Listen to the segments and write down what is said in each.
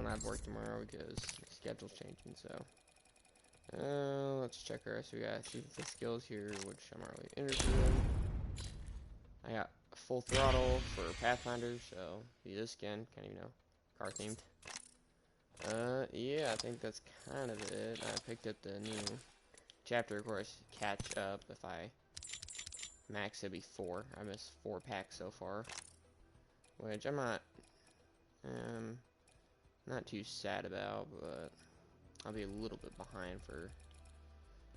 have work tomorrow because the schedule's changing, so. Let's check our rest. We got season 6 skills here, which I'm not really interested in. I got full throttle for Pathfinder, so see this skin, can't even know. Car themed. Yeah, I think that's kind of it. I picked up the new chapter, of course, catch up if I max it'd be 4. I missed 4 packs so far. Which I'm not too sad about, but I'll be a little bit behind for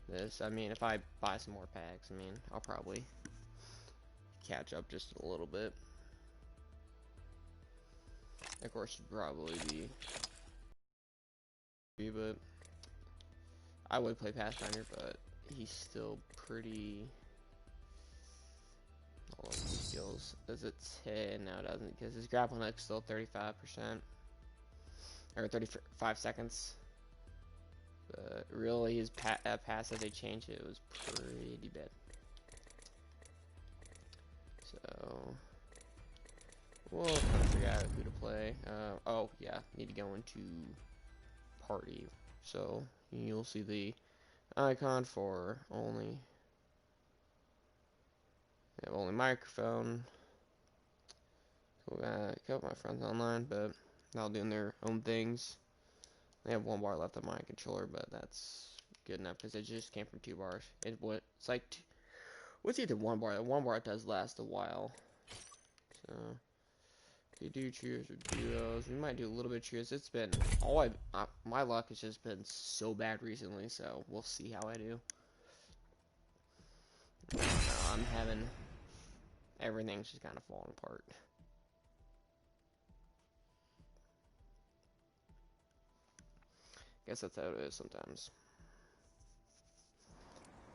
this. I mean, if I buy some more packs, I mean, I'll probably catch up just a little bit. Of course, should probably but I would play Pathfinder, but he's still pretty. Hold on, skills. Does it 10? No, it doesn't, because his grappling hook's still 35%. Or 35 seconds. But really, his passive, they changed it. It was pretty bad. So, we'll kind of figure out who to play. Oh, yeah, need to go into party. So, you'll see the icon for only microphone. So we got a couple of my friends online, but they're all doing their own things. They have 1 bar left on my controller, but that's good enough because it just came from 2 bars. It's like what's either 1 bar? The 1 bar does last a while. So if you do trios or duos, we might do a little bit of trios. It's been my luck has just been so bad recently, so we'll see how I do. I'm having everything's just kind of falling apart. Guess that's how it is sometimes.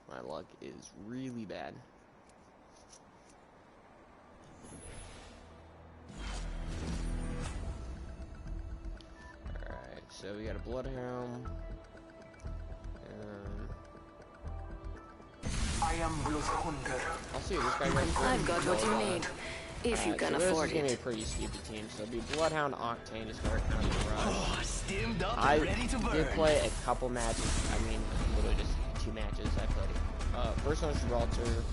My luck is really bad. Alright, so we got a Bloodhound. I am Blues Hunter. I'll see you this guy right I've got what you need, if you can afford This is gonna be a it. pretty stupid team. So it'll be Bloodhound, Octane to start kind of the rush. Oh, steamed up I and ready to burn. did play a couple matches. I mean, literally just 2 matches I played. First one was Gibraltar,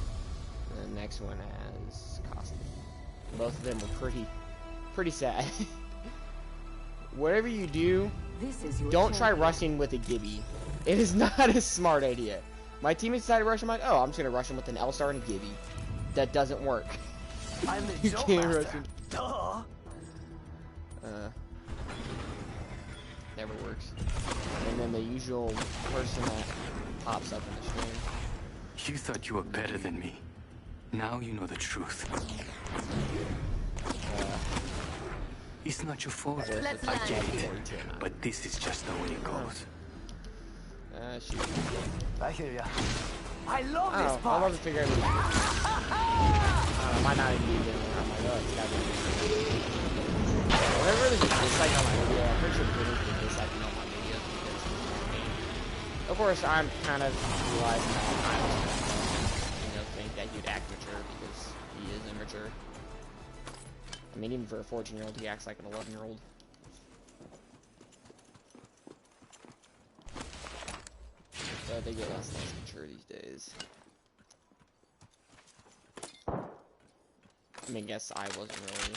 and the next one has Costa. Both of them were pretty sad. Whatever you do, don't try rushing with a Gibby. It is not a smart idea. My teammates decided to rush him, like, oh, I'm just gonna rush him with an L-Star and a Gibby. That doesn't work. I'm the You Joe can't Master. rush him. Duh. Never works. And then the usual person that pops up in the stream. You thought you were better than me. Now you know the truth. It's not your fault. Let's I land get here. it. But this is just the way it goes. Shoot. I hear ya. I love I this don't know. I part. wasn't figuring it out. Might not even be good. I'm like, oh, it's gotta be. Whenever there's a dislike on my video, I'm pretty sure British is disliking on my videos because of course, I'm kind of realizing that I think that he'd act mature because he is immature. I mean, even for a 14-year-old, he acts like an 11-year-old. So they get less and less mature these days. I mean, guess I wasn't really.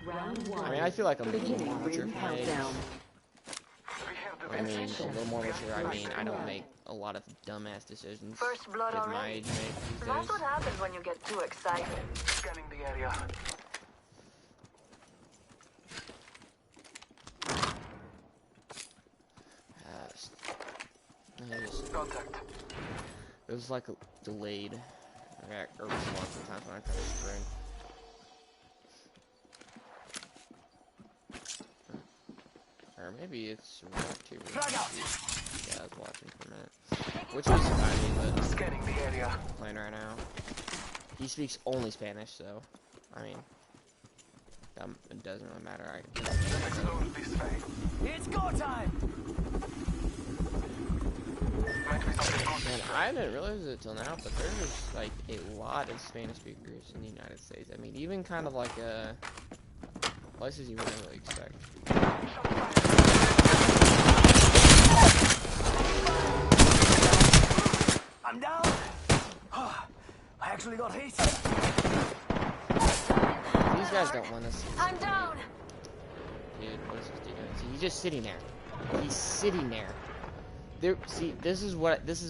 Round 1. I mean, I feel like I'm a little more Beginning mature ring for my age. countdown. I mean, a little more mature. I mean, I don't make a lot of dumbass decisions First blood that my already. age makes these That's days. what happens when you get too excited. Scanning the area. Contact. It was like a delayed. I got early spawn sometimes when I try to sprint. Or maybe it's too. Frag out. Yeah, I was watching for a minute. Which is surviving, but Scanning the area. playing right now. He speaks only Spanish, so I mean, it doesn't really matter. Let's explore this way. It's go time. Might be something good. And I didn't realize it till now, but there's like a lot of Spanish speakers in the United States. I mean, even kind of like places you wouldn't really expect. I'm down. I actually got hit. These guys don't want us. I'm down. Dude, what is this dude doing? See, he's just sitting there. He's sitting there. There. See, this is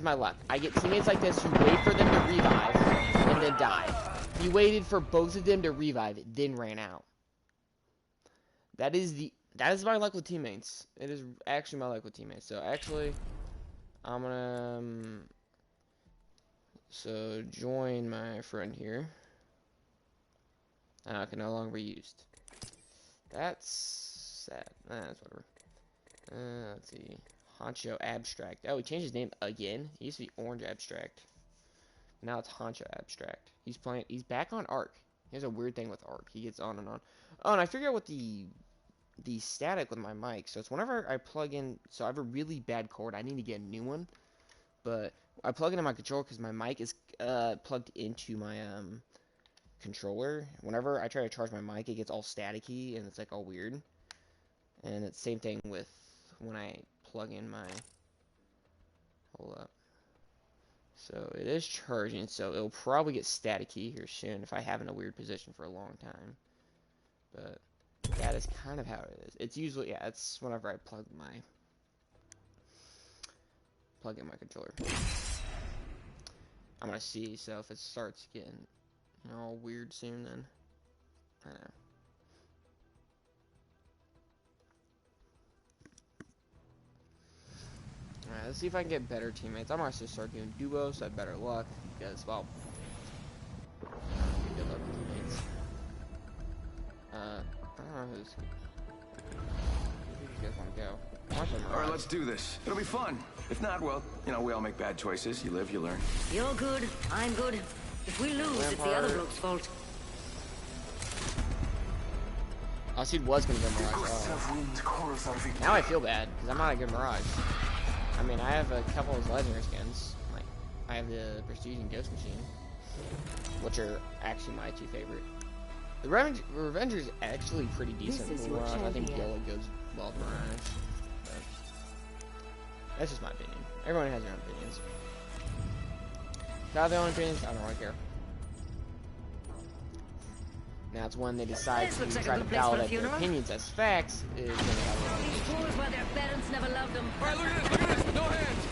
my luck. I get teammates like this who wait for them to revive and then die. He waited for both of them to revive, then ran out. That is my luck with teammates. It is actually my luck with teammates. So actually, I'm gonna so join my friend here. Can no longer be used. That's sad. That's whatever. Let's see. Honcho Abstract. Oh, he changed his name again. He used to be Orange Abstract. Now it's Honcho Abstract. He's back on Arc. He has a weird thing with Arc. He gets on and on. Oh, and I figured out what the static with my mic. So it's whenever I plug in. So I have a really bad cord. I need to get a new one. But I plug into my controller because my mic is plugged into my controller. Whenever I try to charge my mic, it gets all staticky and it's like all weird. And it's the same thing with when I plug in my. Hold up. So it is charging, so it'll probably get staticky here soon if I have it in a weird position for a long time. But that is kind of how it is. It's usually, yeah, it's whenever I plug in my controller. I'm gonna see, so if it starts getting, all weird soon, then I don't know. Alright, let's see if I can get better teammates. I'm gonna just start doing duos, so I have better luck, because, well, good luck with teammates. I don't know who's. Who do you guys want to go? Alright, let's do this. It'll be fun. If not, well, we all make bad choices. You live, you learn. You're good, I'm good. If we lose, it's the other bloke's fault. Oh, Seed was gonna go Mirage. Oh. Now I feel bad, because I'm not a good Mirage. I mean, I have a couple of his legendary skins. Like, I have the Prestige and Ghost Machine, which are actually my two favorite. The Revenger is actually pretty decent for Mirage. I think Yellow goes well with Mirage. But that's just my opinion. Everyone has their own opinions. If I have their own opinions, I don't really care. Now it's when they decide to try to validate their opinions as facts is when they have These fools where their parents never loved them. Alright, look at this, no hands!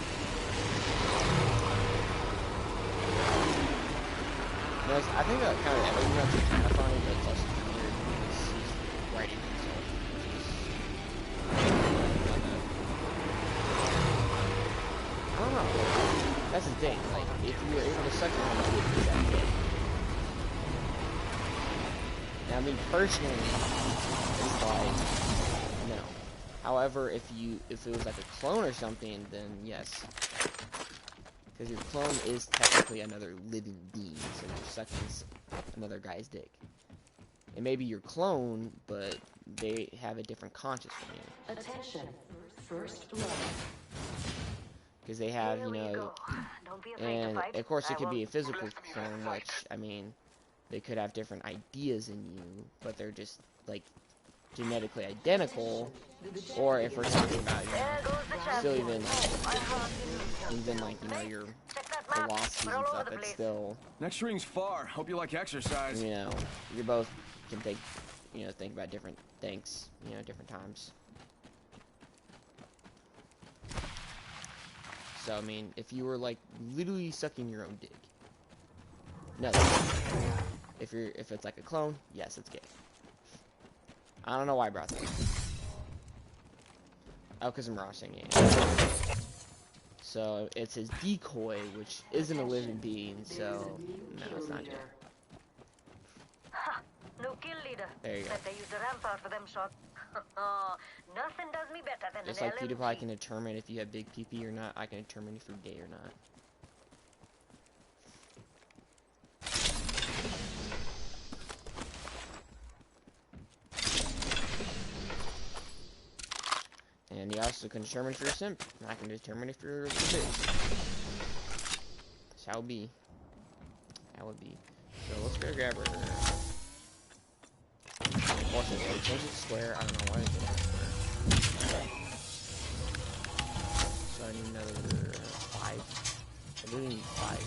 I think that kind of editing that's kind of funny, but it's also kind of weird because he's writing himself. I don't know. That's the thing. Like, if you were able to suck your own dick, is that good? Now, I mean, personally, it's like, no. However, if it was like a clone or something, then yes. Because your clone is technically another living being, so you're sucking another guy's dick. It may be your clone, but they have a different conscience from you. Attention, first blood. Because they have, and of course it could be a physical clone, which, I mean, they could have different ideas in you, but they're just, like, genetically identical, or if we're talking about, still even like, your velocities and stuff, it's still, Next ring's far. Hope you like exercise. you both can think about different things, different times. So, I mean, if you were, like, literally sucking your own dick, no, if it's like a clone, yes, it's gay. I don't know why I brought that up. Oh, because I'm rushing it. So, it's his decoy, which isn't a living being, so, no, it's not gay. New kill leader. There you go. Bet they use the rampart for them shots. Nothing does me better than Just an like LMG. PewDiePie can determine if you have big PP or not, I can determine if you're gay or not. And you also can determine if you're a simp. And I can determine if you're a bitch. Shall be. That would be. So let's go grab her. Watch this. They changed it to square. I don't know why they did it square. So I need another 5. I really need 5.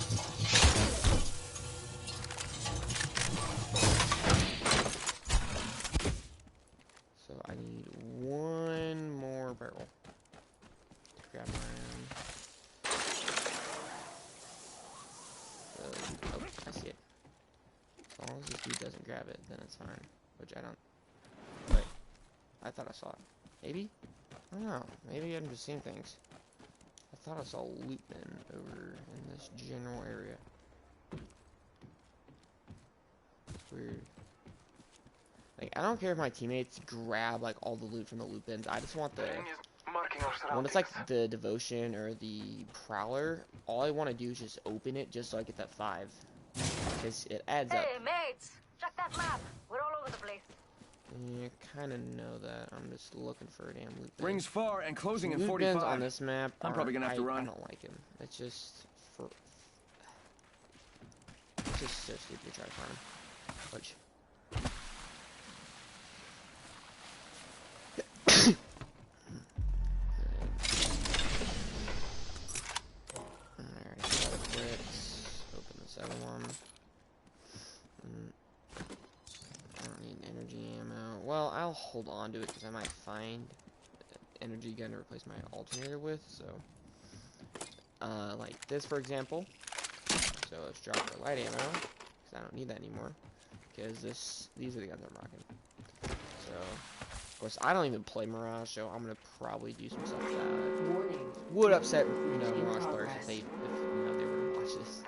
So I need 1 more barrel. Grab my oh, I see it. As long as this dude doesn't grab it, then it's fine. Which I don't. Wait. I thought I saw it. Maybe? I don't know. Maybe I'm just seeing things. I thought I saw a loot bin over in this general area. It's weird. Like, I don't care if my teammates grab, like, all the loot from the loot bins. I just want the... When it's, like, the Devotion or the Prowler, all I want to do is just open it just so I get that 5. Because it adds up. Hey, mates! Check that map. We're all over the place. You kind of know that. I'm just looking for a damn loot bin. Rings far and closing in Loot 45. bins on this map I'm probably gonna have to run. I don't like them. It's just for... It's just so stupid to try to find them. Which... Open this other one. I don't need energy ammo. Well, I'll hold on to it because I might find energy gun to replace my alternator with. So, like this, for example. So let's drop the light ammo because I don't need that anymore. Because these are the guns I'm rocking. So, of course, I don't even play Mirage, so I'm gonna probably do some stuff that would upset, you know, Mirage players if they, you know, they were to watch this.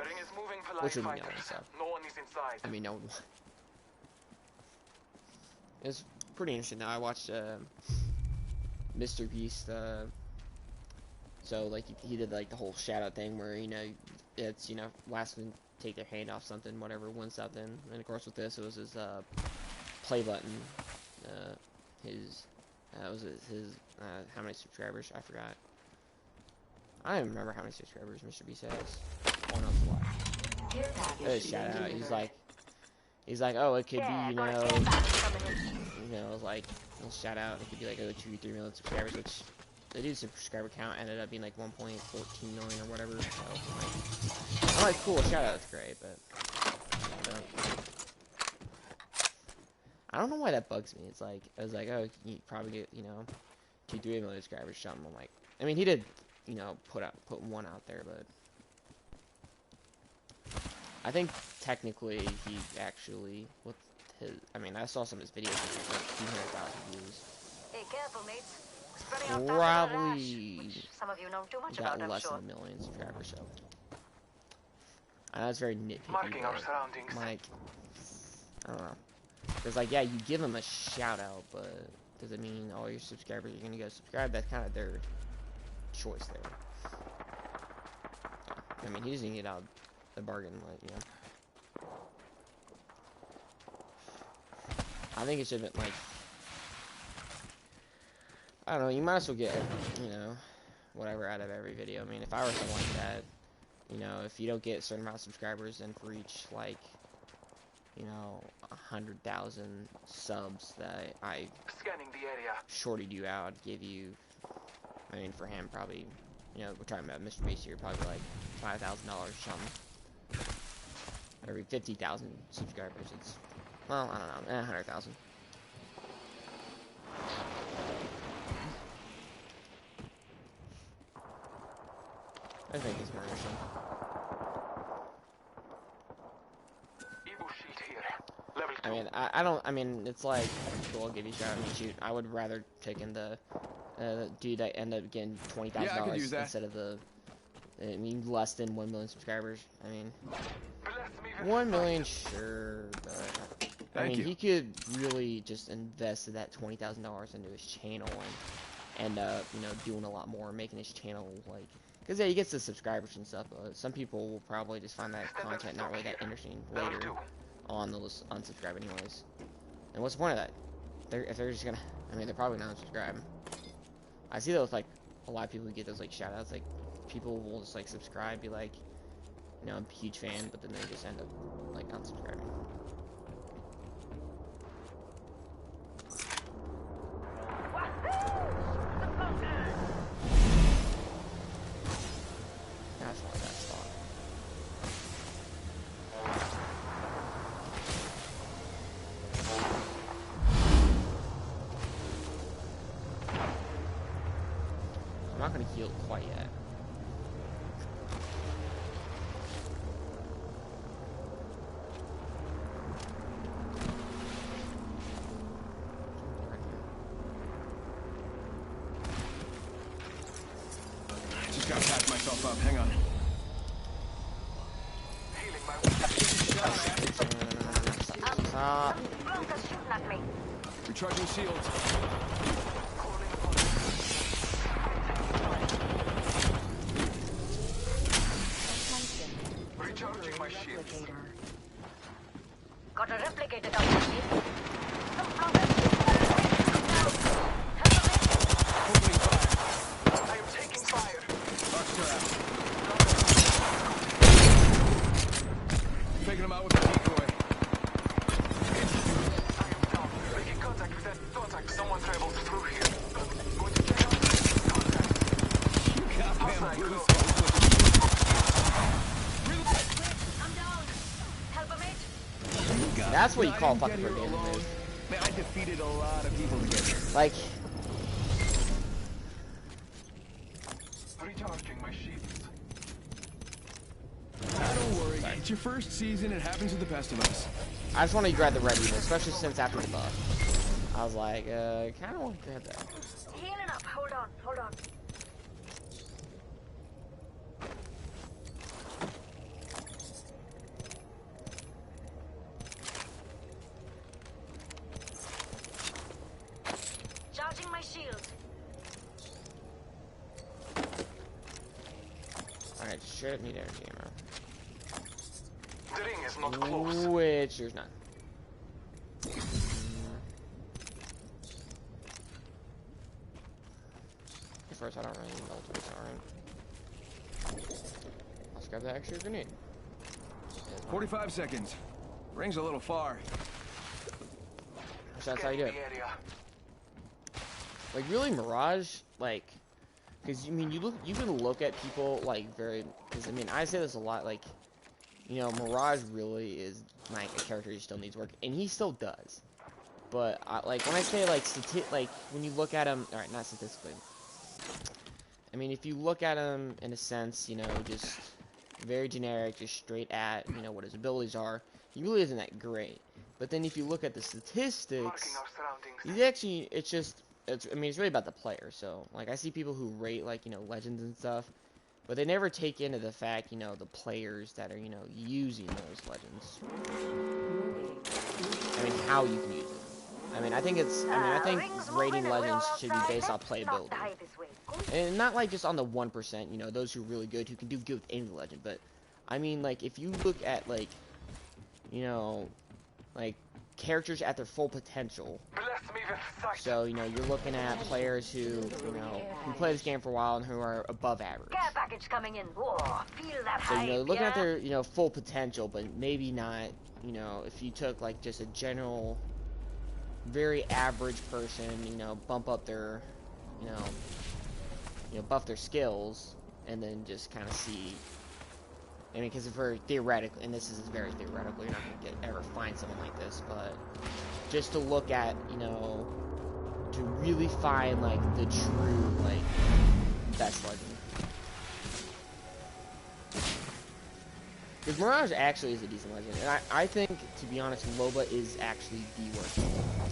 Which would be no one, so. No one is inside. I mean, no one. It's pretty interesting. Now I watched Mr. Beast. So like he did like the whole shout out thing where, you know, it's, you know, last one take their hand off something, whatever, win something. And of course with this, it was his play button. Was his how many subscribers? I forgot. I don't even remember how many subscribers Mr. Beast has. One of the shout out. He's like, oh, it could be, you know, like, a shout out. It could be like, oh, 2 or 3 million subscribers, which the dude's subscriber count ended up being like 1.14 million or whatever. So I'm like, cool, shout out, that's great, but I don't know why that bugs me. It's like, I was like, oh, you probably get, you know, 2 or 3 million subscribers, something. I'm like, I mean, he did, you know, put one out there, but I think technically he actually, with his, I mean, I saw some of his videos with like 200,000 views. Hey, careful, mates. Spreading out Probably which some of you know too much got about, I'm less sure. than 1 million subscribers, so. I know it's very nitpicky, Marking our but, surroundings. like, I don't know. Because, like, yeah, you give them a shout out, but does it mean all your subscribers are gonna go subscribe? That's kind of their choice there. Yeah. I mean, he doesn't get out the bargain, like, you know. I think it should have been, like, I don't know, you might as well get, you know, whatever out of every video. I mean, if I were something like that, you know, if you don't get a certain amount of subscribers, then for each, like, you know, 100,000 subs that I Scanning the area. shorted you out, give you, I mean, for him, probably, you know, we're talking about Mr. Beast here, probably like $5,000 or something. Every 50,000 subscribers, it's, well, I don't know, 100,000. I think it's more interesting. Evo shield here. Level 2. I mean, I don't, I mean, it's like, cool, I'll give you a shout. I mean, shoot, I would rather take in the dude that ended up getting $20,000 instead of the, I mean, less than 1 million subscribers. I mean, 1 million, sure, but I mean, he could really just invest that $20,000 into his channel and you know, doing a lot more, making his channel like, because yeah, he gets the subscribers and stuff. Some people will probably just find that content not really that interesting later on the list, unsubscribe anyways. And what's the point of that? If they're just gonna, I mean, they're probably not unsubscribe. I see those, like, a lot of people who get those, like, shout outs, like, people will just, like, subscribe, be like, you know, I'm a huge fan, but then they just end up, like, unsubscribing. not gonna heal quite yet. Just gotta patch myself up. Hang on. Stop. Bronca's shooting at me. Recharging shields. Recharging my shield. Got a replicator down here. Some progress. Opening fire. I am taking fire. Buster out. Taking him out with a decoy. I am down. Making contact with that contact. Someone traveled through here. Going to check out contact. Goddamn Bruce. I'm down. Help a mate. That's what you I call didn't fucking get here forgetting alone. this. Man, I defeated a lot of people to get here. Like, Recharging my shields. Don't worry. It's your first season. It happens to the best of us. I just want to grab the red unit, especially since after the buff. I was like, kind of want to grab that. Healing up. Hold on. Hold on. Charging my shield. Alright, just straight up need energy ammo. The ring is not close. Which there's none. First, I don't really need multiples, alright. Let's grab that extra grenade. 45 seconds. Ring's a little far. So that's how you do it. The area. Like, really, Mirage, like, because, I mean, you can look at people, like, because, I mean, I say this a lot, like, you know, Mirage really is, like, a character who still needs work, and he still does. But, like, when I say, like, when you look at him, alright, not statistically. I mean, if you look at him, in a sense, you know, just very generic, just straight at, you know, what his abilities are, he really isn't that great. But then if you look at the statistics, Marking our surroundings. he's actually, I mean, it's really about the player. So, like, I see people who rate, like, you know, legends and stuff, but they never take into the fact, you know, the players that are, you know, using those legends. I mean, how you can use it. I mean, I think Rings rating moving, legends we'll should be based off outside. Not playability. die this way. And not, like, just on the 1%, you know, those who are really good, who can do good with any legend, but, I mean, like, if you look at, like, you know, like, characters at their full potential. Bless me with sight. So, you know, you're looking at players who, you know, who play this game for a while and who are above average. Care package coming in. Whoa, feel that So, you know, hype, looking yeah? at their, you know, full potential, but maybe not, you know, if you took, like, just a general, very average person, you know, bump up their, you know, buff their skills, and then just kind of see. I mean, because if we're theoretical, and this is very theoretical, you're not going to ever find someone like this, but just to look at, you know, to really find, like, the true, like, best legend. Because Mirage actually is a decent legend, and I think, to be honest, Loba is actually the worst.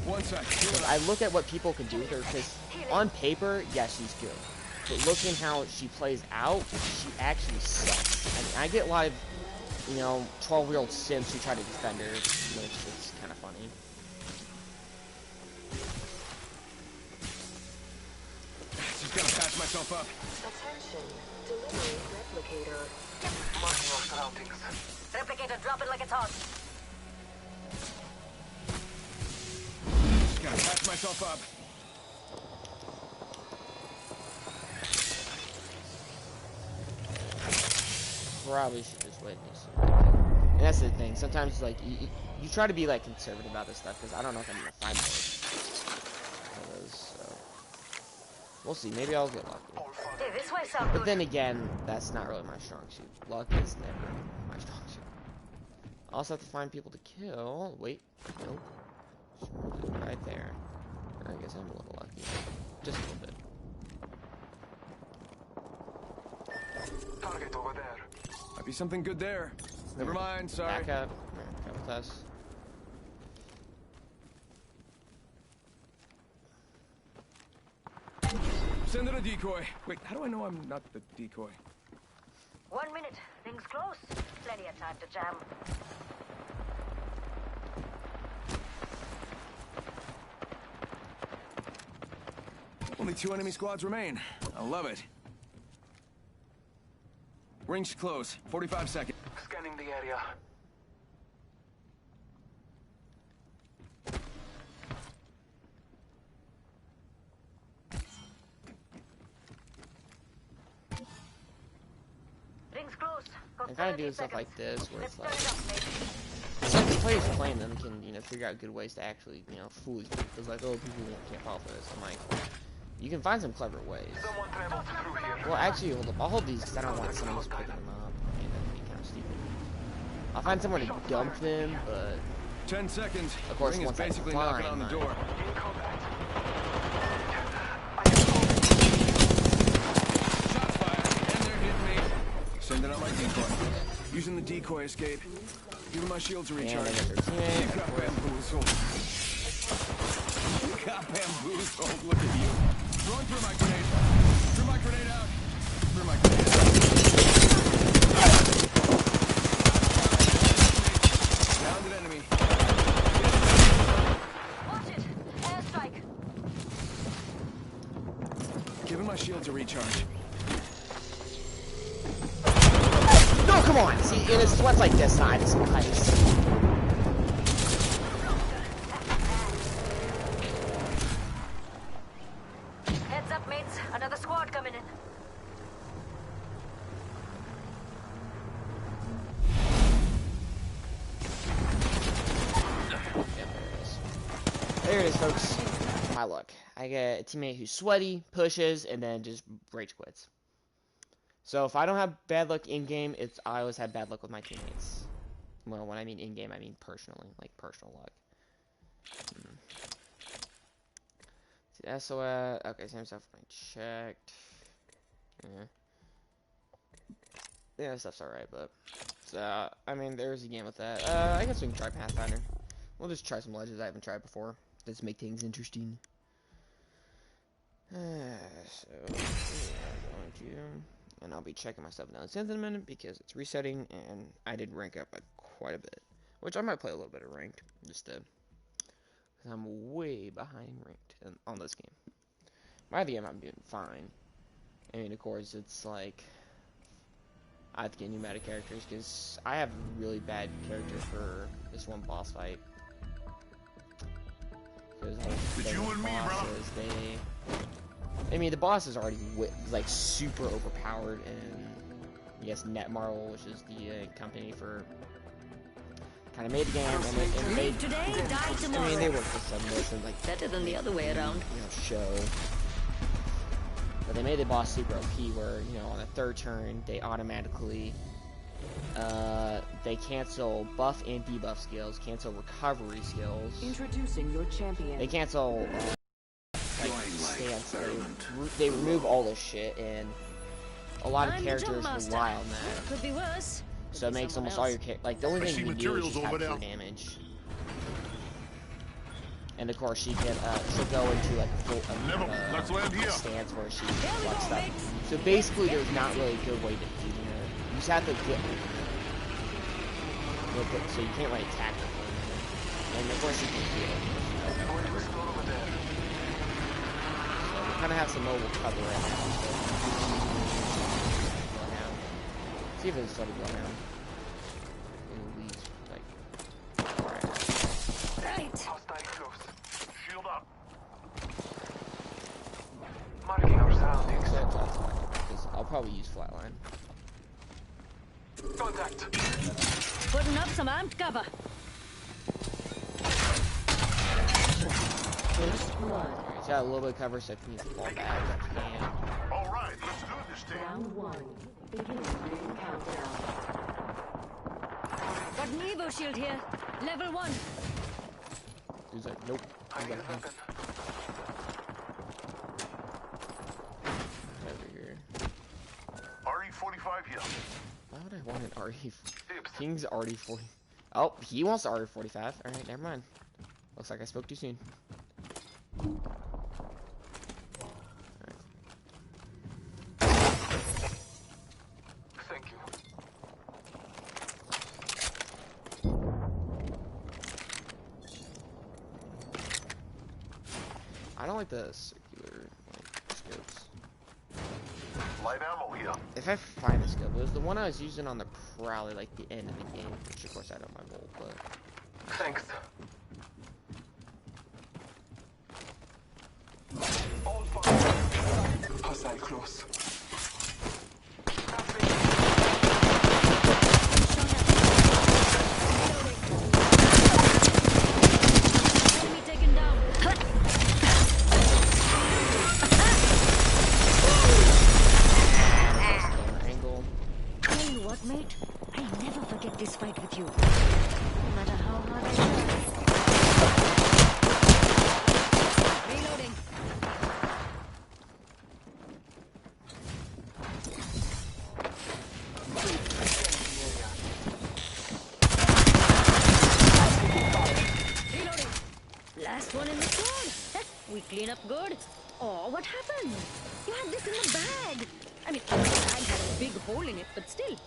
1 sec. I look at what people can do with her, because on paper, yes, she's good. But looking how she plays out, she actually sucks. I mean, I get a lot of, you know, 12-year-old simps who try to defend her, which is kind of funny. Just gotta patch myself up. Attention, delivery replicator. Marking our surroundings. Replicator, drop it like it's hot. Just gotta patch myself up. Probably should just wait and see. And that's the thing. Sometimes, like, you try to be, like, conservative about this stuff, because I don't know if I'm going to find more. So, we'll see. Maybe I'll get lucky. Hey, this way sounds But good. then again, that's not really my strong suit. Luck is never my strong suit. I also have to find people to kill. Wait. Nope. Right there. I guess I'm a little lucky. Just a little bit. Right over there. Might be something good there. Never mind, sorry. Back up. Come with us. Send in a decoy. Wait, how do I know I'm not the decoy? 1 minute. Things close. Plenty of time to jam. Only 2 enemy squads remain. I love it. Ring's close. 45 seconds. Scanning the area. Rings close. Got I gotta 30 do stuff seconds. like this where Let's it's turn like, it up, mate. it's like the players playing them can, you know, figure out good ways to actually, you know, fool these people. It's like, oh, people can't fall for this. I'm like, you can find some clever ways. Someone traveled through here. Well, actually, hold up. I'll hold these because I don't want someone else picking them up. I mean, that'd be kind of stupid. I'll find somewhere to dump them, but 10 seconds. Of course, Ring is once I basically find knocking on the mine. door. In contact. Shots fired, and they're hitting me. Sending out my decoy. Using the decoy escape. Giving my shield to and I recharge. got their You teammate. got bamboozled. You got bamboozled. Look at you. Throwing through my grenade. Threw my grenade out. Threw my grenade out. Downed an enemy. Watch it. Airstrike. Giving my shield to recharge. No, come on! See, and it's what's like this side. It's nice. Heads up, mates. Another squad coming in. There it is, folks. My luck. I get a teammate who's sweaty, pushes, and then just rage quits. So if I don't have bad luck in-game, I always have bad luck with my teammates. Well, when I mean in-game, I mean personally, like personal luck. See, SOS. Okay, same stuff I checked. Yeah, that stuff's alright, but... So, I mean, there's a game with that. I guess we can try Pathfinder. We'll just try some legends I haven't tried before. Let's make things interesting. So, we are going to... And I'll be checking my stuff down in a minute because it's resetting and I did rank up quite a bit. Which I might play a little bit of ranked. Just to... Because I'm way behind ranked on this game. My other game I'm doing fine. I mean, of course, it's like... I have to get new meta characters because I have a really bad character for this one boss fight. It's you and me, brother. I mean, the boss is already like super overpowered, and yes, Netmarble, which is the company for kind of made the game, and they Today, die tomorrow. I mean, they work for some listen like Better than the other way around. you know, show. But they made the boss super OP, where you know on the third turn they automatically they cancel buff and debuff skills, cancel recovery skills. Introducing your champion. They cancel like stance. They remove all this shit, and a lot of I'm the characters Jumpmaster. rely on that. Could be worse. So it Could be makes someone almost all else. your like the only I thing see you can do is materials just over have pure there. damage. And of course, she'll go into like a full Never. Let's land here. stance where she Here we fucks go, stuff. mates. So basically, there's not really a good way to defeat her. You just have to get so you can't really attack her for a minute. And of course, you can heal. Going to explore over there. So we kind of have some mobile cover right now. So bloodhound. See if it's starting bloodhound. At least like. Alright. Right. Hostile close. Shield up. Marking our surroundings. So that's fine. Because I'll probably use flatline. Contact. Putting up some amped cover. First blood. Alright, so I got a little bit of cover, so if you need to fall back, you can. All right, let's do this thing. Round one. Beginning ring countdown. Got an Evo shield here. Level 1. He's like, nope. I I'm need a gonna weapon. over here. RE-45 here. Why would I want an RE? King's already 40. Oh, he wants the RE45. Alright, never mind. Looks like I spoke too soon. Thank you. I don't like the circular scopes. Light ammo here. If I find a scope, it was the one I was using on the Prowler, like the end of the game, which of course I don't my bolt, but Thanks. All fine. Hostile close. Enemy taken down. camera angle. Tell you what, mate, I'll never forget this fight with you. No matter how hard I try. Reloading. Reloading. Last one in the squad. We clean up good. Oh, what happened? You had this in the bag. I mean, the bag had a big hole in it, but still.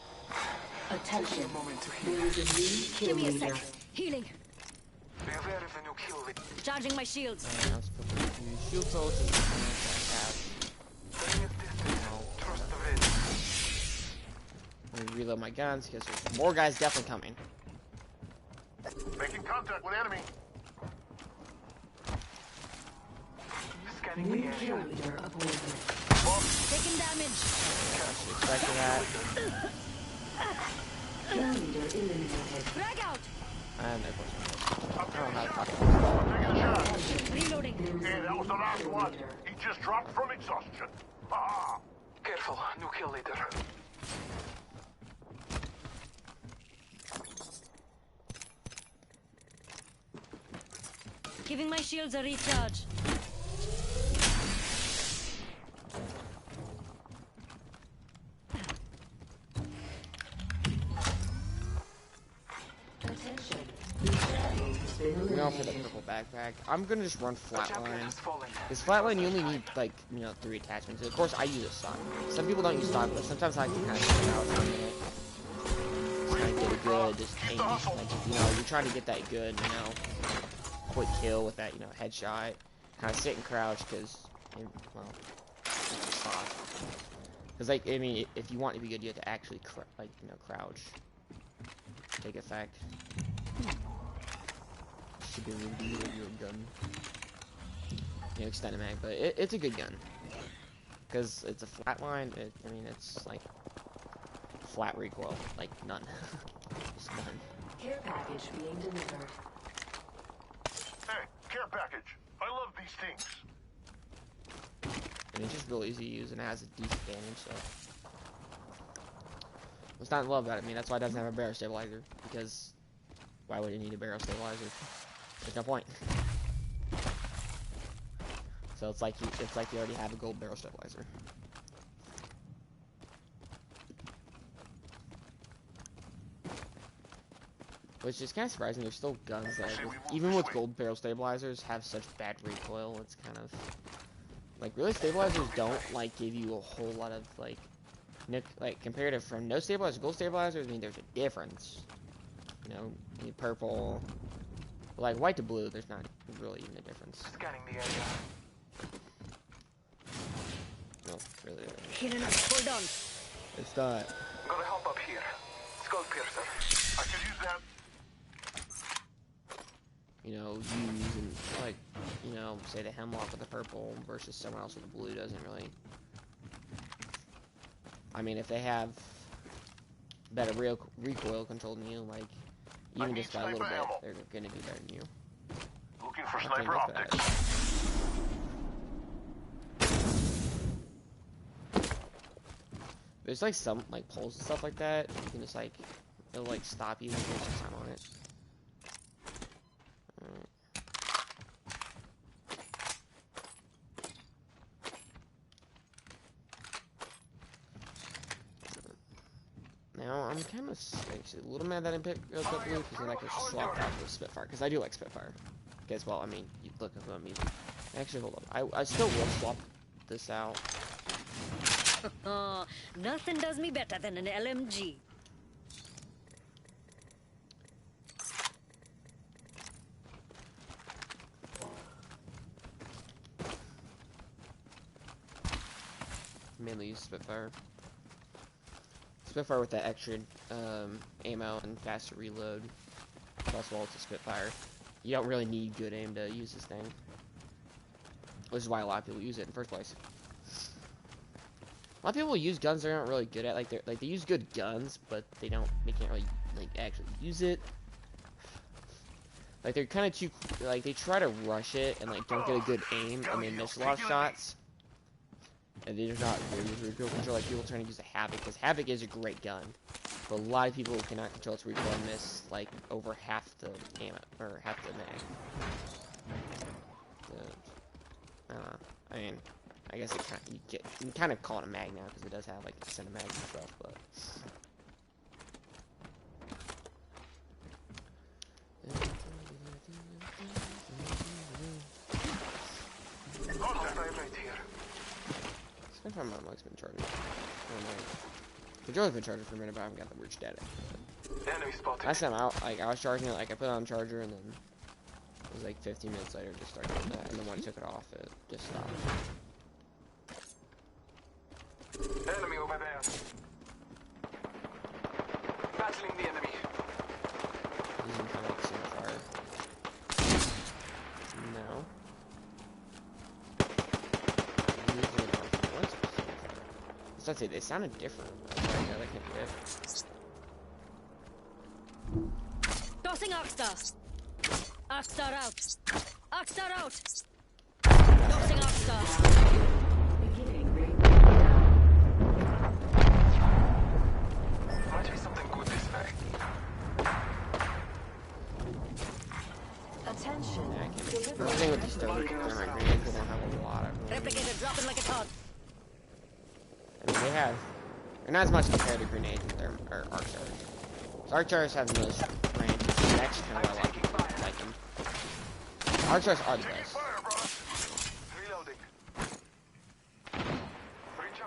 Attention. Moment to heal. There is a new kill Give me a leader. sec. Healing. Beware of the new kill leader. Charging my shields. I was supposed to use shield pulse and Bring it distance. Trust the wind. let me reload my guns because there's more guys definitely coming. Making contact with enemy. Scanning the New area. kill leader appointed. Taking damage. Expecting that. Kill leader eliminated. Frag out. I have no question. I'm I don't know how to talk taking a shot. Reloading. Hey, that was the last one. He just dropped from exhaustion. Ah. Careful, new kill leader. Giving my shields a recharge. Attention. The champion has been I'm going for the eliminated. purple backpack. I'm gonna just run The champion flatline. has fallen. This flatline you only need like 3 attachments. Of course I use a stock. Some people don't use stock, but sometimes I can kind of figure out how to get it. Just kind of get a good, just aim. Like you're trying to get that good, quick kill with that, headshot. Kind of sit and crouch because, well, because like if you want to be good, you have to actually crouch. Take effect. Should be able to do with your gun. Extended mag, but it's a good gun. Because it's a flat line, it's like flat recoil, like none. Just none. Care package being delivered. Hey, care package. I love these things. And it's just real easy to use and it has a decent damage, so. What's not to love about it? That's why it doesn't have a barrel stabilizer. Because why would it need a barrel stabilizer? There's no point. So it's like you already have a gold barrel stabilizer. Which is kind of surprising. There's still guns that, even with gold barrel stabilizers, have such bad recoil. It's kind of like really stabilizers don't give you a whole lot of comparative from no stabilizers to gold stabilizers. There's a difference. Purple, like white to blue. There's not really even a difference. Scanning the area. No, really. Healing up. Hold on. It's not. Gotta help up here. Skull piercer. I could use that. Using say the hemlock with the purple versus someone else with the blue doesn't really. If they have better recoil control than you, even just by a little bit, they're gonna be better than you. Looking for I think sniper that's optics. There's some poles and stuff like that. You can just it'll stop you when there's a time on it. I'm kind of actually a little mad that I didn't pick up blue because then I could swap out with Spitfire because I do like Spitfire. Guess well, I mean, you look at them. Actually, hold on. I still will swap this out. Nothing does me better than an LMG. Mainly use Spitfire. Spitfire with that extra ammo and faster reload. Plus, while it's a Spitfire, you don't really need good aim to use this thing. Which is why a lot of people use it in the first place. A lot of people use guns they're not really good at. Like they use good guns, but they can't really like actually use it. Like they're kind of too like they try to rush it and like don't get a good aim and they miss a lot of shots. And they're not very good control like people trying to use a Havoc because Havoc is a great gun, but a lot of people cannot control its recoil and miss like over half the ammo or half the mag. I don't know. I mean, I guess you can kind of call it a mag now because it does have like a center mag and stuff, but. Spitfire my mic's been charging. Controller's been charging for a minute, but I haven't got the weird static. Enemy spotted. Last time out, like I was charging it, like I put it on charger, and then it was like 15 minutes later, it just started doing that. And then when I took it off, it just stopped. Enemy over there. Battling the enemy. Using kind of like single fire. No. I'd say they sounded different. Yeah, they can fit. Tossing Arcstar. Arcstar out. Arcstar out. Tossing Arcstar. Beginning ring. Might be something good this way. Attention. Yeah, the thing with these thermite grenades, they don't have a lot of range. Replicator dropping like it's hot. I mean, they're not as much compared to grenades or arc chargers. So arc chargers have the most range. It's actually kind of why I like them. Arc chargers are the best.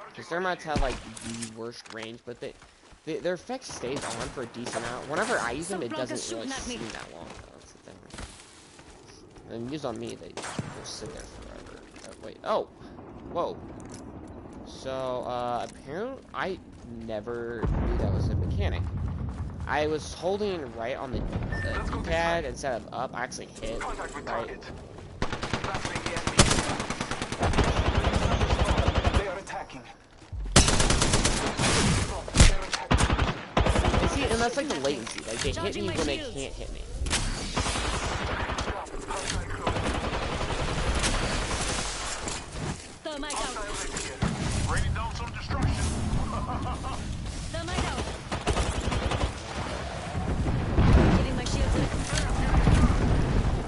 Because thermites have like the worst range, but their effect stays on for a decent amount. Whenever I use them, it doesn't really seem that long. Though. That's the thing. And used on me, they'll sit there forever. Wait. Oh. Whoa. So, apparently, I never knew that was a mechanic. I was holding right on the D-pad instead of up. I actually hit right. They are attacking. See, and that's like the latency. Like, they hit me when they can't hit me. Thermite out. Raining down some destruction. Thermite out. Giving my shields a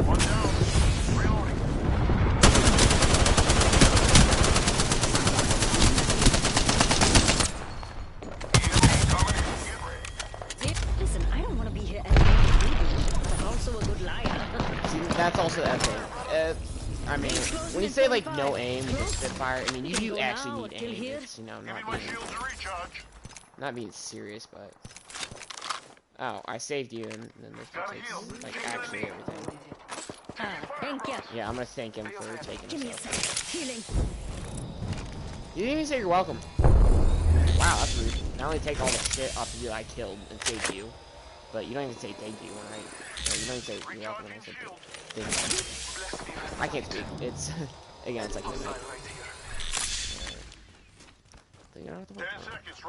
One down. Reloading. Listen, I don't want to be here at all. I'm also a good liar. See, that's also that thing. I mean, when you say like no aim with the Spitfire, I mean you do actually need aim. It's, you know, not being serious, but oh, I saved you, and then this one takes like actually everything. Thank you. Yeah, I'm gonna thank him for taking Give me a himself. second. Healing. You didn't even say you're welcome. Wow, that's rude. Not only take all the shit off of you I killed and saved you, but you don't even say thank you when you don't even say you're welcome when I said thank you. I can't speak. It's again, it's like this. Thing out of the way.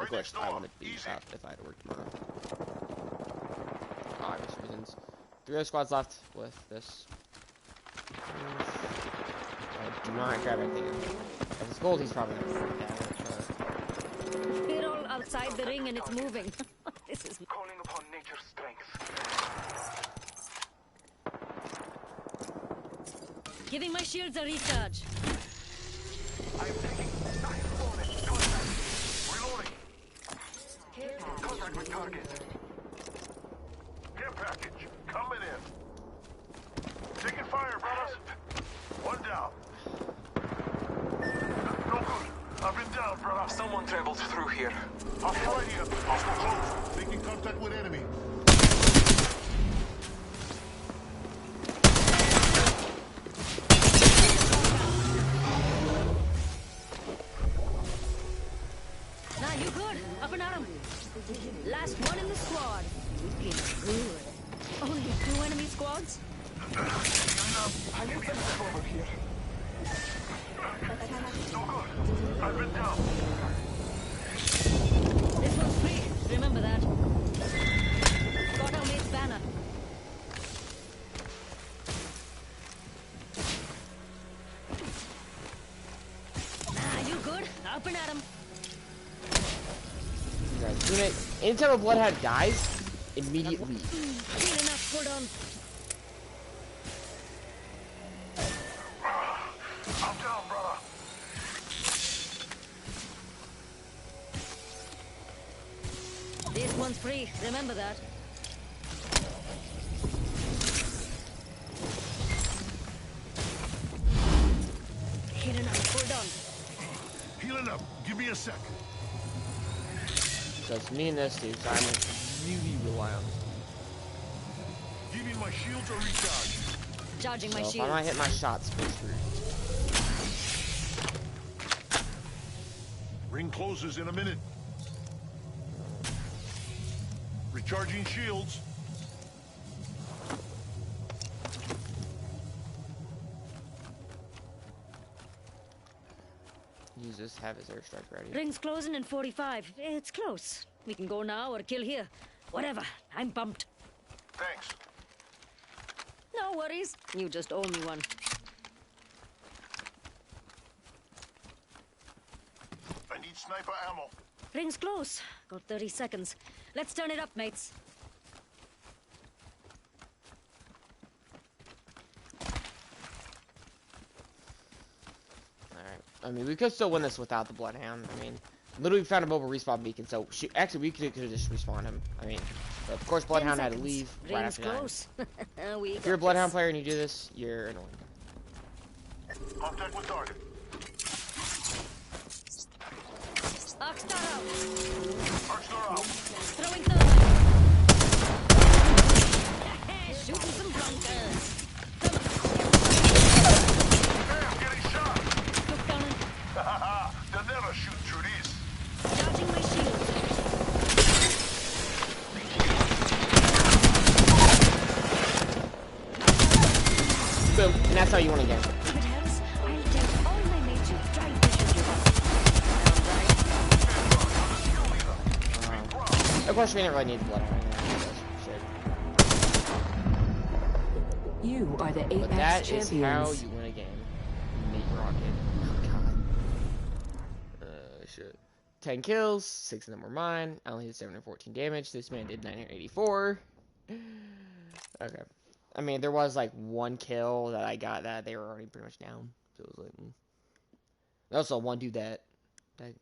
Of course, I wouldn't be out if I had to work tomorrow. Obvious reasons. 3 other squads left with this. Do not grab anything. If it's gold, he's probably gonna freak out. We're all outside the ring and it's moving. This is Calling upon nature's strength. giving my shields a recharge. I'm taking reloading. Care package Contact with target. I've been down, brother. Someone traveled through here. Hostile right here. Hostile close. Making contact with enemy. Nah, you good. Up and at 'em. Last one in the squad. We clean up good. Only 2 enemy squads? I need some help over here. No good. I've been down. This one's free. Remember that. Got our mate's banner. Nah, you good. Up and at 'em. Guys, teammate, anytime a Bloodhound dies, immediate leave. Clean enough. Hold on. I'm down, brother. This one's free. Remember that. Clean enough. Hold on. Healing up. Give me a sec. So it's me and this dude, so I'm really rely on this. Give me my shields or recharge. Charging my So if shield. I might hit my shots, push through. Ring closes in a minute. Recharging shields. Use this, have his airstrike ready. Ring's closing in 45. It's close. We can go now or kill here. Whatever. I'm pumped. Thanks. No worries. You just owe me one. I need sniper ammo. Ring's close. Got 30 seconds. Let's turn it up, mates. Alright. I mean, we could still win this without the Bloodhound. I mean, literally found a mobile respawn beacon, so actually we could have just respawned him. I mean, but of course Bloodhound had to leave right Ring's after that. close. If you're a Bloodhound player and you do this, you're annoying. Contact with target. Arcstar out. Arcstar out. Throwing thermite. Shooting some bunkers. Damn, getting shot. Look down and They'll never shoot through these. charging my shield. Boom. And that's how you win a game. If it helps, I'll tell all my mates you've tried fishing with us. Of course, we didn't really need the Bloodhound right now. Shit. You are the But Apex that is champions. how you win a game. Nate Rocket. Oh, God. Shit. 10 kills, 6 of them were mine. I only did 714 damage. This man did 984. Okay. I mean, there was like 1 kill that I got that they were already pretty much down. So it was like, Also, one dude that I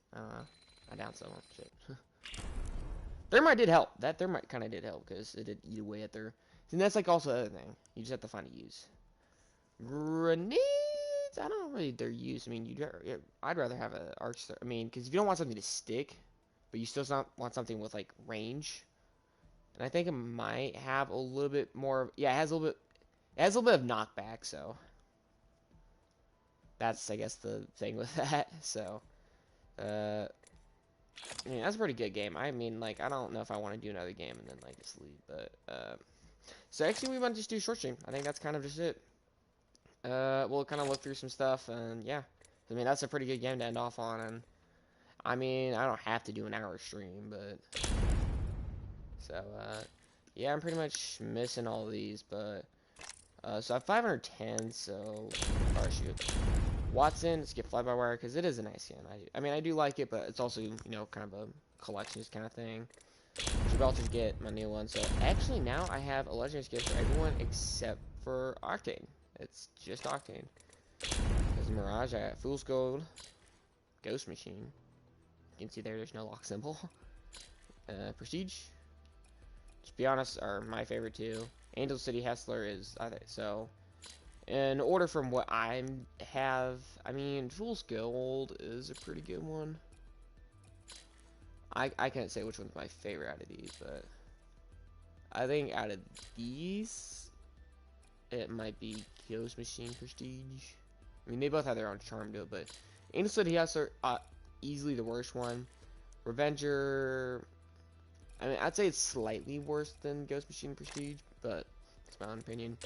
downed someone. Shit. Thermite did help. That Thermite kind of did help because it did eat away at their. And that's like also the other thing. You just have to find a use. Grenades? I don't know really their use. I mean, I'd rather have an arc. I mean, because if you don't want something to stick, but you still want something with like range. And I think it might have a little bit more. Yeah, it has a little bit. It has a little bit of knockback. So that's, I guess, the thing with that. So, I mean, that's a pretty good game. I mean, like, I don't know if I want to do another game and then like just leave, but so actually we might just do short stream. I think that's kind of just it. We'll kind of look through some stuff, and yeah, I mean, that's a pretty good game to end off on. And I mean, I don't have to do an hour stream, but so yeah, I'm pretty much missing all these, but so I have 510. So shoot, Watson, let's get fly-by-wire because it is a nice skin. I mean, I do like it, but it's also, you know, kind of a collections kind of thing. Gibraltar get my new one. So actually now I have a legendary skin for everyone except for Octane. It's just Octane. There's Mirage. I got Fool's Gold, Ghost Machine. You can see there's no lock symbol. Prestige. To be honest, are my favorite too. Angel City Hustler is so. In order from what I have, I mean, Fool's Gold is a pretty good one. I can't say which one's my favorite out of these, but I think out of these, it might be Ghost Machine Prestige. I mean, they both have their own charm to it, but Angel City has easily the worst one. Revenger, I mean, I'd say it's slightly worse than Ghost Machine Prestige, but it's my own opinion.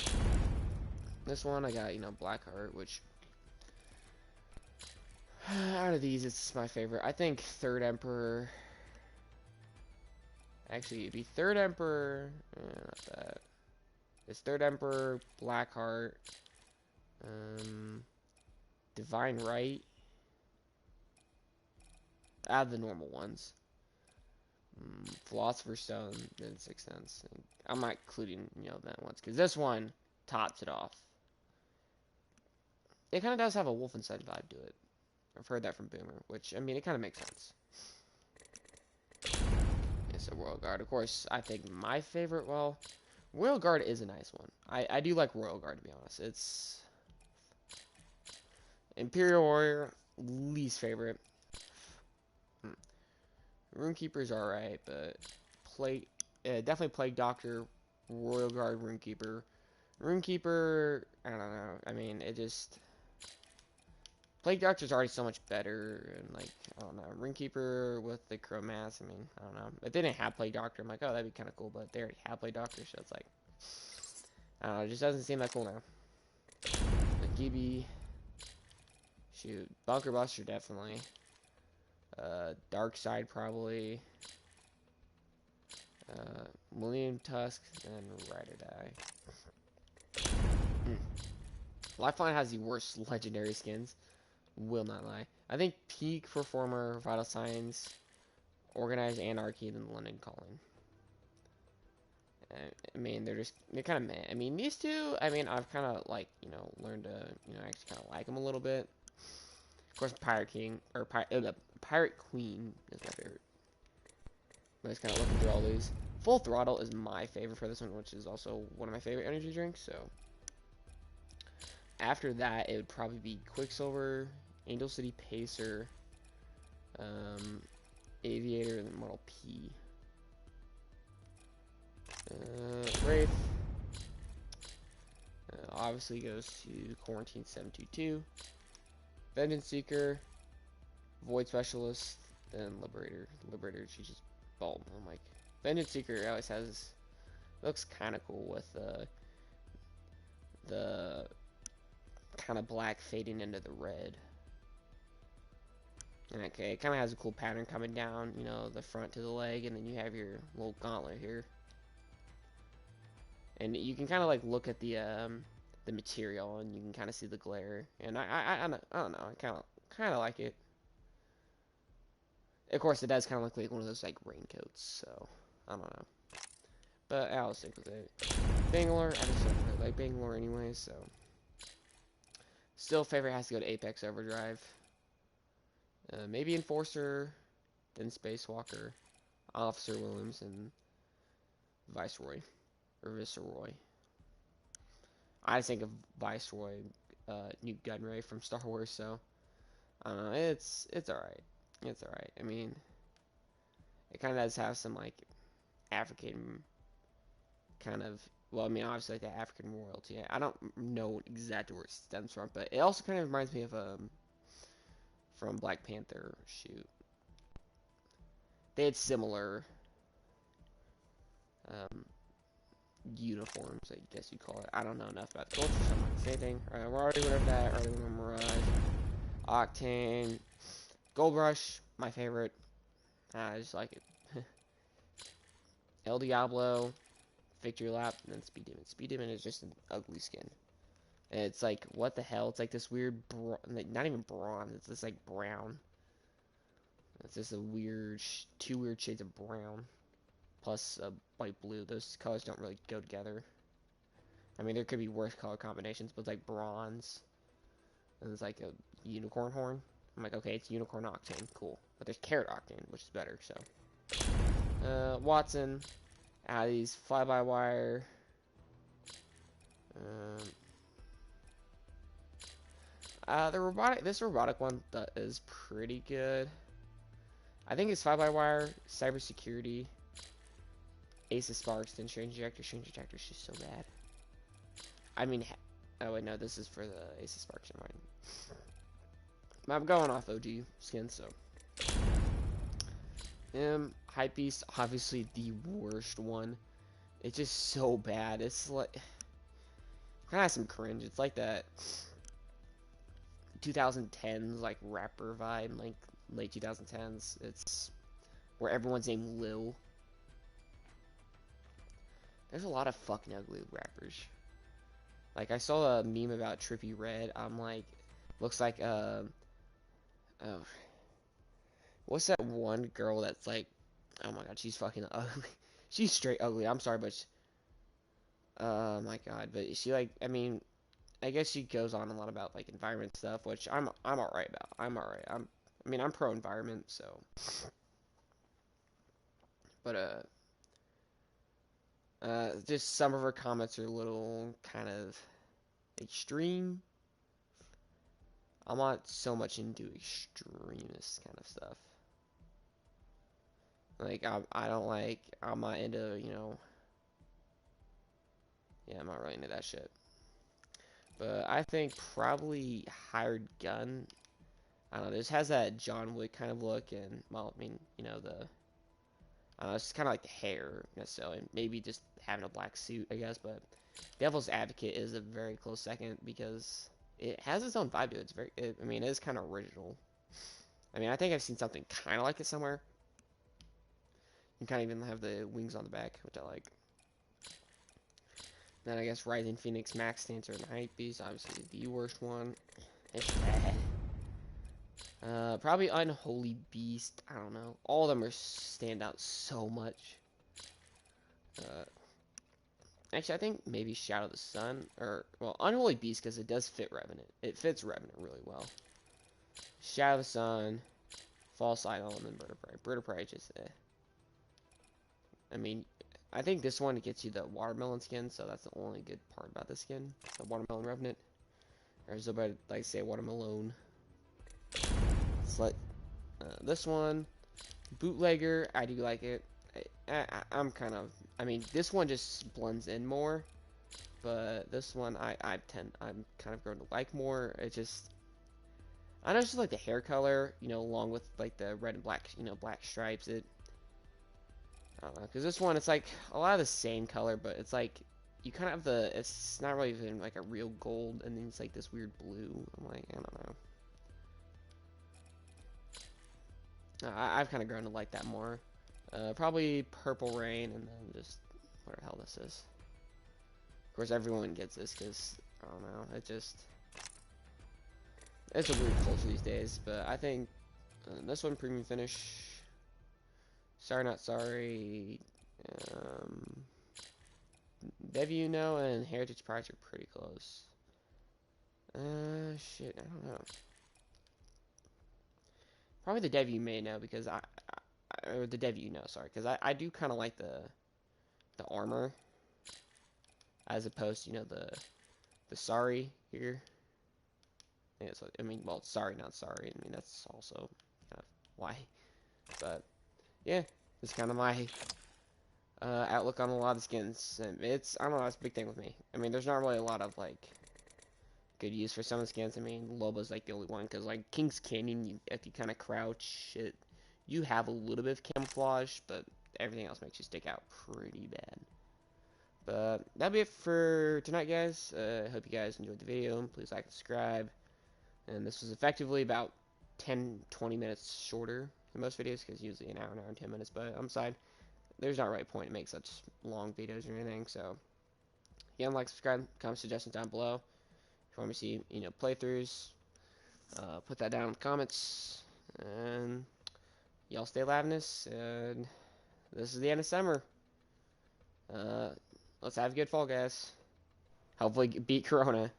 This one, I got, you know, Blackheart, which out of these, it's my favorite. I think Third Emperor. Actually, it'd be Third Emperor. Not that. It's Third Emperor, Blackheart, Divine Right. Out of the normal ones. Philosopher's Stone, then Sixth Sense. I'm not including, you know, that ones, because this one tops it off. It kind of does have a Wolfenstein vibe to it. I've heard that from Boomer, which, I mean, it kind of makes sense. It's a Royal Guard. Of course, I think my favorite, well, Royal Guard is a nice one. I do like Royal Guard, to be honest. It's Imperial Warrior, least favorite. Runekeeper's alright, but definitely Plague Doctor, Royal Guard, Runekeeper. Runekeeper, I don't know. I mean, it just... Plague Doctor's already so much better, and, like, I don't know. Runekeeper with the Crow Mask, I mean, I don't know. If they didn't have Plague Doctor, I'm like, oh, that'd be kind of cool, but they already have Plague Doctor, so it's like... I don't know, it just doesn't seem that cool now. But Gibby... Shoot, Bunker Buster, definitely. Dark Side, probably. Millennium Tusk, and Ride or Die. Lifeline has the worst legendary skins. Will not lie. I think peak for former Vital Signs, Organized Anarchy, and London Calling. I mean, they're kind of meh. I mean, these two, I mean, I've kind of, like, you know, learned to, you know, actually kind of like them a little bit. Of course, Pirate King, or Pirate Queen is my favorite. I'm just kind of looking through all these. Full Throttle is my favorite for this one, which is also one of my favorite energy drinks, so. After that, it would probably be Quicksilver, Angel City Pacer, Aviator, and Model P. Wraith. Obviously goes to Quarantine 722. Vengeance Seeker, Void Specialist, then Liberator. Liberator, she's just bald. I'm like, Vengeance Seeker always looks kind of cool with the kind of black fading into the red. And okay, it kind of has a cool pattern coming down, you know, the front to the leg, and then you have your little gauntlet here. And you can kind of like look at the material, and you can kind of see the glare. And I don't know, I kind of like it. Of course, it does kind of look like one of those like raincoats, so I don't know. But I'll stick with it. Bangalore, I just don't really like Bangalore anyway, so. Still, favorite has to go to Apex Overdrive. Maybe Enforcer, then Spacewalker, Officer Williams, and Viceroy, or Viceroy. I just think of Viceroy, Newt Gunray from Star Wars, so I don't know. It's alright. It's alright. I mean, it kind of does have some like African kind of. Well, I mean, obviously like the African royalty. I don't know exactly where it stems from, but it also kind of reminds me of from Black Panther. Shoot, they had similar uniforms, I guess you call it. I don't know enough about the culture, so I'm not gonna say anything. Alright, we're already went over that. Already went over Mirage, Octane, Gold Rush, my favorite. I just like it. El Diablo, Victory Lap, and then Speed Demon. Speed Demon is just an ugly skin. And it's like, what the hell? It's like this weird, like, not even bronze. It's this like brown. It's just a weird, two weird shades of brown. Plus light blue. Those colors don't really go together. I mean, there could be worse color combinations, but it's like bronze. And it's like a unicorn horn. I'm like, okay, it's unicorn Octane, cool. But there's carrot Octane, which is better, so. Watson. These fly-by-wire. This robotic one that is pretty good. I think it's fly-by-wire, cybersecurity, Ace of Sparks, then Strange Ejector. Strange Ejector is just so bad. I mean, oh wait, no, this is for the Ace of Sparks. Never mind. I'm going off OG skins, so. Hypebeast, obviously the worst one. It's just so bad. It's like kind of has some cringe. It's like that 2010s like rapper vibe, like late 2010s. It's where everyone's named Lil. There's a lot of fucking ugly rappers. Like I saw a meme about Trippie Redd. I'm like, looks like oh, what's that one girl that's like, oh my god, she's fucking ugly. She's straight ugly. I'm sorry, but oh my god, but she like, I mean, I guess she goes on a lot about like environment stuff, which I'm alright about. I'm alright. I mean, I'm pro environment, so. But just some of her comments are a little kind of extreme. I'm not so much into extremist kind of stuff. Like I'm not into, you know. Yeah, I'm not really into that shit. But I think probably Hired Gun. I don't know, this has that John Wick kind of look, and, well, I mean, you know, it's kind of like the hair, necessarily. Maybe just having a black suit, I guess, but Devil's Advocate is a very close second, because it has its own vibe to it. I mean, it is kind of original. I mean, I think I've seen something kind of like it somewhere. You kind of even have the wings on the back, which I like. Then I guess Rising Phoenix, Max Dancer, and Hypebeast, obviously the worst one. It's bad. Probably Unholy Beast. I don't know. All of them stand out so much. Actually, I think maybe Shadow of the Sun, or, well, Unholy Beast, because it does fit Revenant. It fits Revenant really well. Shadow of the Sun, False Idol, and then Bird of Prey. Bird of Prey just, I mean, I think this one gets you the watermelon skin, so that's the only good part about this skin. The watermelon Revenant. Or as I like to say, watermelon. Select this one. Bootlegger, I do like it. I'm kind of, I mean, this one just blends in more. But this one, I'm kind of grown to like more. It just, I know, it's just like the hair color, you know, along with like the red and black, you know, black stripes. I don't know, because this one, it's like a lot of the same color, but it's like, you kind of have it's not really even like a real gold, and then it's like this weird blue. I'm like, I don't know. I've kind of grown to like that more. Probably Purple Rain, and then just whatever the hell this is. Of course, everyone gets this, because, I don't know, it's a weird culture these days, but I think this one, Premium Finish. Sorry Not Sorry, Dev You Know, and Heritage Prize are pretty close. Shit, I don't know. Probably the Dev You May Know, because or the Dev You Know, sorry, because I do kind of like the armor, as opposed to, you know, the Sorry here. Yeah, so, I mean, well, Sorry Not Sorry, I mean, that's also kind of why, but yeah, it's kind of my outlook on a lot of skins. And I don't know, that's a big thing with me. I mean, there's not really a lot of, like, good use for some of the skins. I mean, Loba's, like, the only one, because, like, King's Canyon, if you kind of crouch, you have a little bit of camouflage, but everything else makes you stick out pretty bad. But that'll be it for tonight, guys. Hope you guys enjoyed the video. Please like and subscribe. And this was effectively about 10-20 minutes shorter than most videos, because usually an hour and 10 minutes, but I'm sorry, there's not really a point to make such long videos or anything. So again, like, subscribe, comment suggestions down below. If you want me to see, you know, playthroughs, put that down in the comments. And y'all stay lavinous, and this is the end of summer. Let's have a good fall, guys. Hopefully beat Corona.